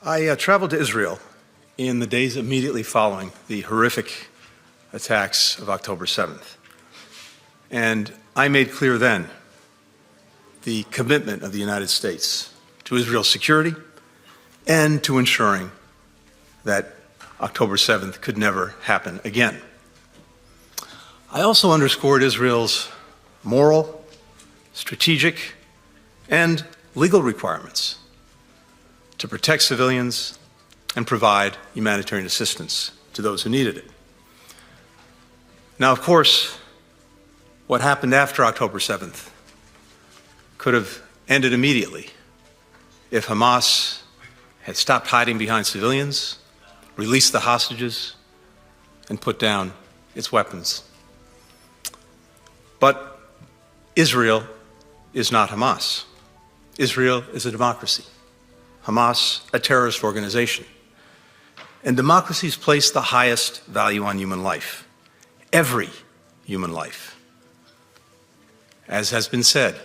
I traveled to Israel in the days immediately following the horrific attacks of October 7th. And I made clear then the commitment of the United States to Israel's security and to ensuring that October 7th could never happen again. I also underscored Israel's moral, strategic, and legal requirements to protect civilians and provide humanitarian assistance to those who needed it. Now, of course, what happened after October 7th could have ended immediately if Hamas had stopped hiding behind civilians, released the hostages, and put down its weapons. But Israel is not Hamas. Israel is a democracy. Hamas, a terrorist organization. And democracies place the highest value on human life, every human life. As has been said,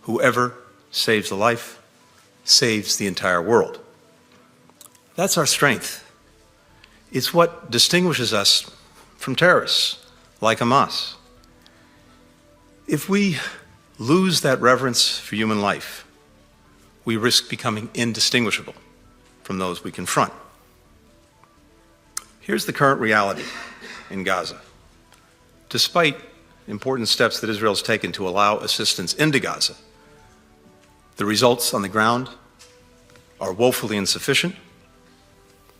whoever saves a life saves the entire world. That's our strength. It's what distinguishes us from terrorists like Hamas. If we lose that reverence for human life, we risk becoming indistinguishable from those we confront. Here's the current reality in Gaza. Despite important steps that Israel has taken to allow assistance into Gaza, the results on the ground are woefully insufficient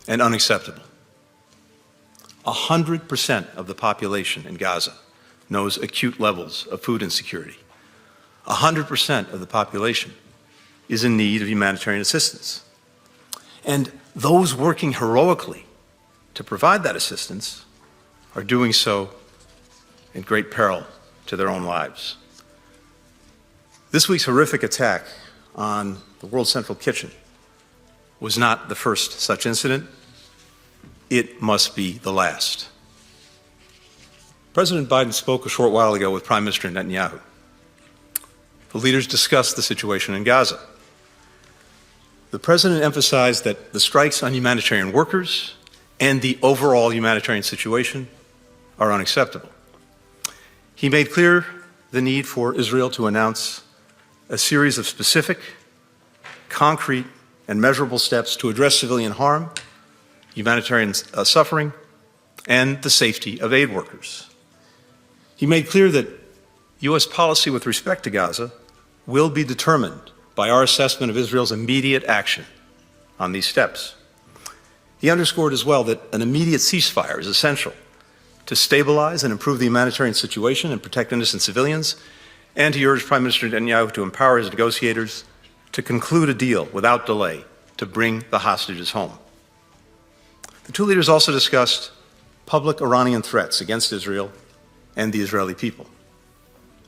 and unacceptable. 100% of the population in Gaza knows acute levels of food insecurity. 100% of the population is in need of humanitarian assistance. And those working heroically to provide that assistance are doing so in great peril to their own lives. This week's horrific attack on the World Central Kitchen was not the first such incident. It must be the last. President Biden spoke a short while ago with Prime Minister Netanyahu. The leaders discussed the situation in Gaza. The president emphasized that the strikes on humanitarian workers and the overall humanitarian situation are unacceptable. He made clear the need for Israel to announce a series of specific, concrete, and measurable steps to address civilian harm, humanitarian suffering, and the safety of aid workers. He made clear that U.S. policy with respect to Gaza will be determined by our assessment of Israel's immediate action on these steps. He underscored as well that an immediate ceasefire is essential to stabilize and improve the humanitarian situation and protect innocent civilians, and he urged Prime Minister Netanyahu to empower his negotiators to conclude a deal without delay to bring the hostages home. The two leaders also discussed public Iranian threats against Israel and the Israeli people.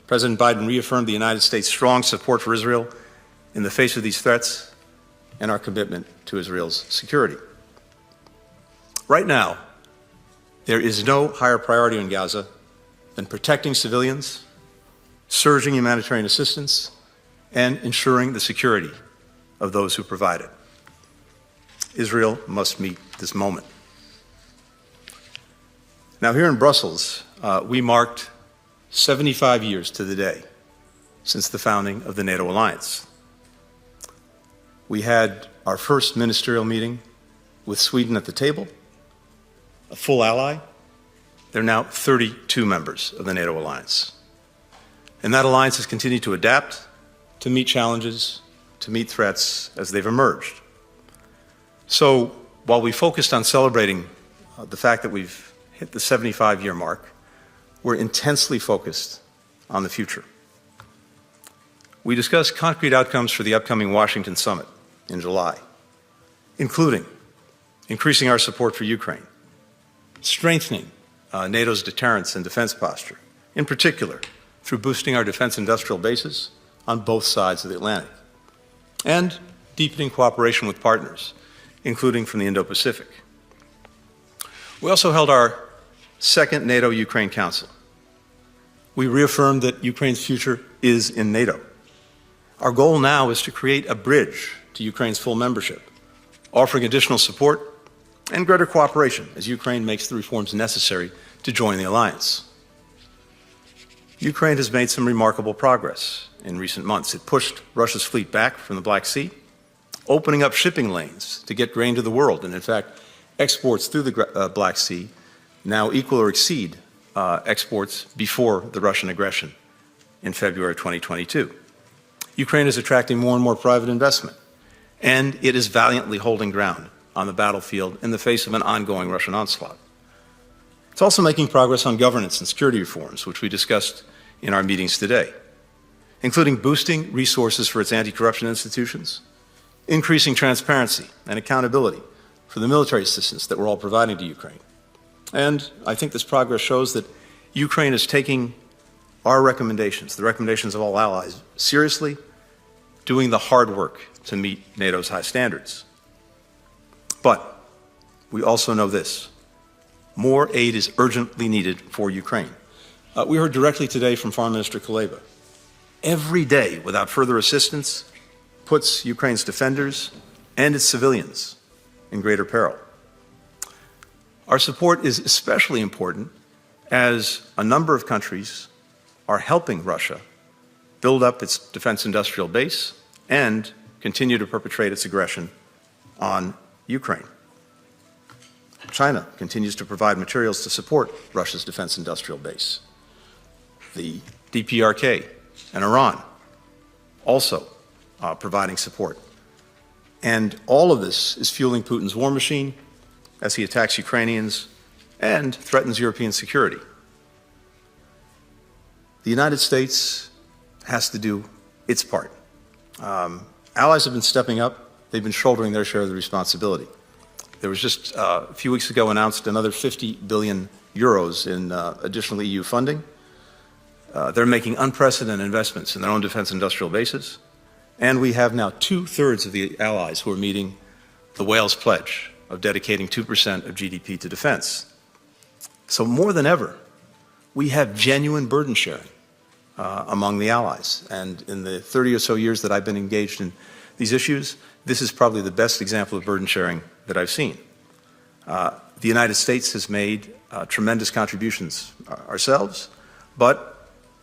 President Biden reaffirmed the United States' strong support for Israel in the face of these threats and our commitment to Israel's security. Right now, there is no higher priority in Gaza than protecting civilians, surging humanitarian assistance, and ensuring the security of those who provide it. Israel must meet this moment. Now, here in Brussels, we marked 75 years to the day since the founding of the NATO alliance. We had our first ministerial meeting with Sweden at the table, a full ally. There are now 32 members of the NATO alliance. And that alliance has continued to adapt, to meet challenges, to meet threats as they've emerged. So while we focused on celebrating the fact that we've hit the 75-year mark, we're intensely focused on the future. We discussed concrete outcomes for the upcoming Washington summit in July, including increasing our support for Ukraine, strengthening NATO's deterrence and defense posture, in particular through boosting our defense industrial bases on both sides of the Atlantic, and deepening cooperation with partners, including from the Indo-Pacific. We also held our second NATO-Ukraine Council. We reaffirmed that Ukraine's future is in NATO. Our goal now is to create a bridge to Ukraine's full membership, offering additional support and greater cooperation as Ukraine makes the reforms necessary to join the alliance. Ukraine has made some remarkable progress in recent months. It pushed Russia's fleet back from the Black Sea, opening up shipping lanes to get grain to the world. And in fact, exports through the Black Sea now equal or exceed exports before the Russian aggression in February 2022. Ukraine is attracting more and more private investment, and it is valiantly holding ground on the battlefield in the face of an ongoing Russian onslaught. It's also making progress on governance and security reforms, which we discussed in our meetings today, including boosting resources for its anti-corruption institutions, increasing transparency and accountability for the military assistance that we're all providing to Ukraine. And I think this progress shows that Ukraine is taking our recommendations, the recommendations of all allies, seriously, doing the hard work to meet NATO's high standards. But we also know this: more aid is urgently needed for Ukraine. We heard directly today from Foreign Minister Kuleba. Every day without further assistance puts Ukraine's defenders and its civilians in greater peril. Our support is especially important as a number of countries are helping Russia build up its defense industrial base and continue to perpetrate its aggression on Ukraine. China continues to provide materials to support Russia's defense industrial base. The DPRK and Iran also providing support. And all of this is fueling Putin's war machine as he attacks Ukrainians and threatens European security. The United States has to do its part. Allies have been stepping up. They've been shouldering their share of the responsibility. There was just a few weeks ago announced another 50 billion euros in additional EU funding. They're making unprecedented investments in their own defense industrial bases. And we have now 2/3 of the allies who are meeting the Wales pledge of dedicating 2% of GDP to defense. So more than ever, we have genuine burden sharing among the allies. And in the 30 or so years that I've been engaged in these issues, this is probably the best example of burden sharing that I've seen. The United States has made tremendous contributions ourselves, but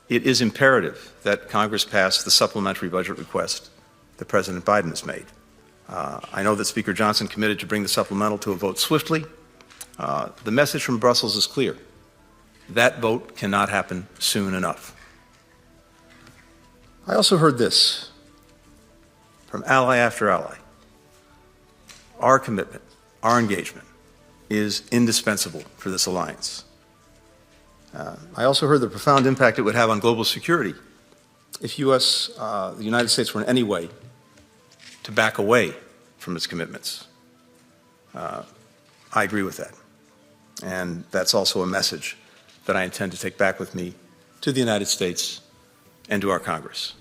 it is imperative that Congress pass the supplementary budget request that President Biden has made. I know that Speaker Johnson committed to bring the supplemental to a vote swiftly. The message from Brussels is clear. That vote cannot happen soon enough. I also heard this from ally after ally. Our commitment, our engagement is indispensable for this alliance. I also heard the profound impact it would have on global security if the United States were in any way to back away from its commitments. I agree with that. And that's also a message that I intend to take back with me to the United States and to our Congress.